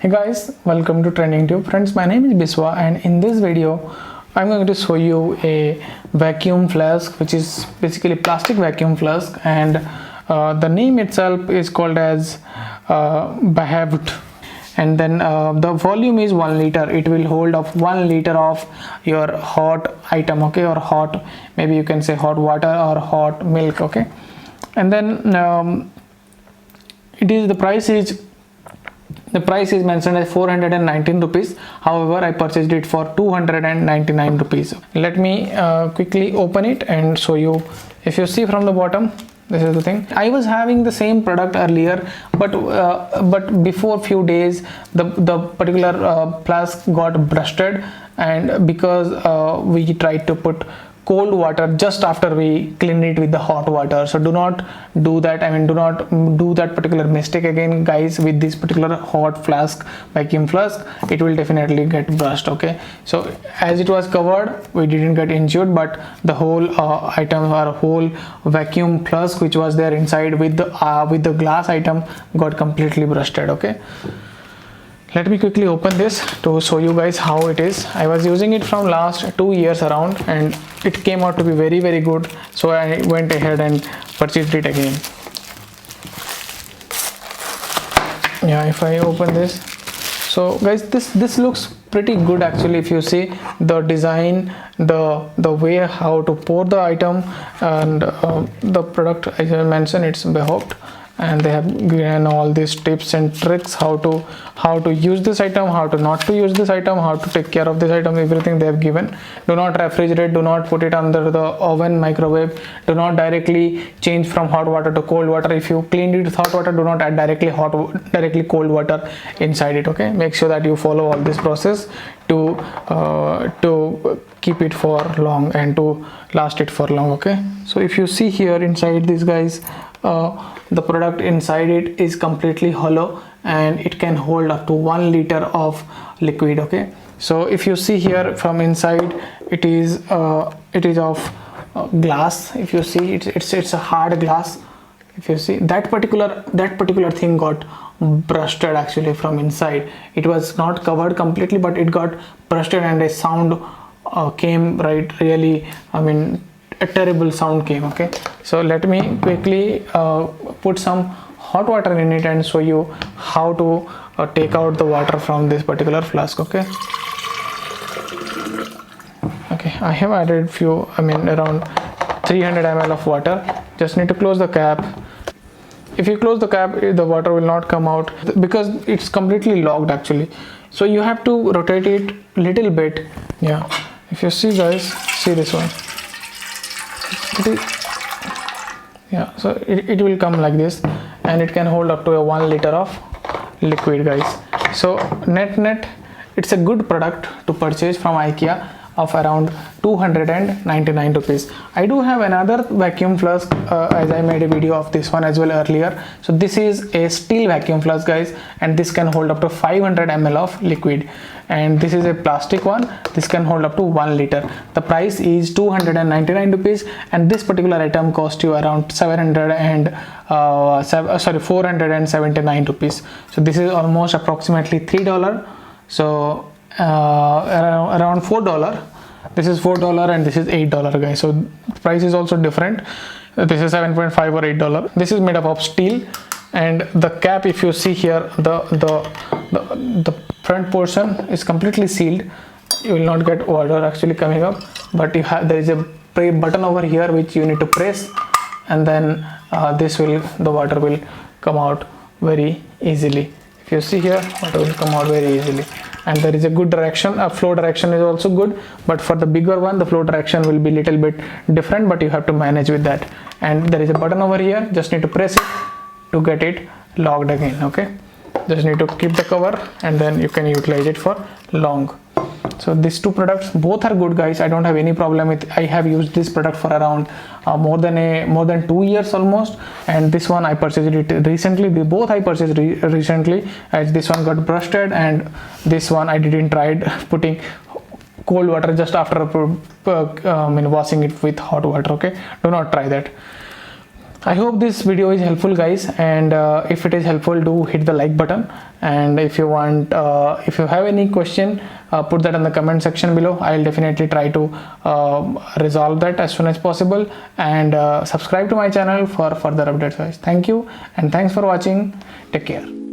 Hey guys, welcome to Trending Tube. Friends, my name is Biswa and in this video I'm going to show you a vacuum flask, which is basically plastic vacuum flask, and the name itself is called as BEHÖVD, and then the volume is 1 liter. It will hold of 1 liter of your hot item, okay, or hot, maybe you can say hot water or hot milk, okay. And then the price is mentioned as 419 rupees. However, I purchased it for 299 rupees. Let me quickly open it and show you. If you see from the bottom, this is the thing. I was having the same product earlier, but before few days the particular flask got busted, and because we tried to put cold water just after we clean it with the hot water. So do not do that. Do not do that particular mistake again, guys, with this particular hot flask, vacuum flask. It will definitely get burst, okay. So as it was covered, we didn't get injured, but the whole item or whole vacuum flask which was there inside with the glass item got completely busted, okay. Let me quickly open this to show you guys how it is. I was using it from last 2 years around and it came out to be very, very good. So I went ahead and purchased it again. Yeah, if I open this, so guys, this looks pretty good actually. If you see the design, the way how to pour the item, and the product, as I mentioned, it's BEHOVD, and they have given all these tips and tricks how to use this item, how to not to use this item, how to take care of this item. Everything they have given. Do not refrigerate, do not put it under the oven, microwave, do not directly change from hot water to cold water. If you cleaned it with hot water, do not add directly cold water inside it, okay. Make sure that you follow all this process to keep it for long and to last it for long, okay. So if you see here inside this, guys, the product inside it is completely hollow and it can hold up to 1 liter of liquid, okay. So if you see here from inside, it is of glass. If you see, it's a hard glass. If you see that particular thing got busted actually from inside. It was not covered completely, but it got busted and a sound came, right, really, a terrible sound came, okay. So let me quickly put some hot water in it and show you how to take out the water from this particular flask, okay. Okay, I have added around 300 ml of water. Just need to close the cap. If you close the cap, the water will not come out because it's completely locked actually. So you have to rotate it little bit. Yeah, if you see, guys, see this one. Yeah, so it will come like this and it can hold up to a 1 liter of liquid, guys. So net it's a good product to purchase from Ikea of around 299 rupees. I do have another vacuum flask, as I made a video of this one as well earlier. So this is a steel vacuum flask, guys, and this can hold up to 500 ml of liquid, and this is a plastic one. This can hold up to 1 liter. The price is 299 rupees, and this particular item cost you around 479 rupees. So this is almost approximately $3. So around $4. This is $4 and this is $8, guys. So the price is also different. This is 7.5 or $8. This is made up of steel, and the cap, if you see here, the front portion is completely sealed. You will not get water actually coming up, but there is a button over here which you need to press, and then the water will come out very easily. If you see here, water will come out very easily, and there is a good direction. Flow direction is also good, but for the bigger one, the flow direction will be little bit different, but you have to manage with that. And there is a button over here. Just need to press it to get it locked again, okay. Just need to keep the cover and then you can utilize it for long. So these two products both are good, guys. I don't have any problem with. I have used this product for around more than 2 years almost, and this one I purchased it recently. Both I purchased recently, as this one got busted and this one I didn't try putting cold water just after washing it with hot water, okay. Do not try that. I hope this video is helpful, guys, and if it is helpful, do hit the like button. And if you want, if you have any question, put that in the comment section below. I'll definitely try to resolve that as soon as possible. And subscribe to my channel for further updates, guys. Thank you, and thanks for watching. Take care.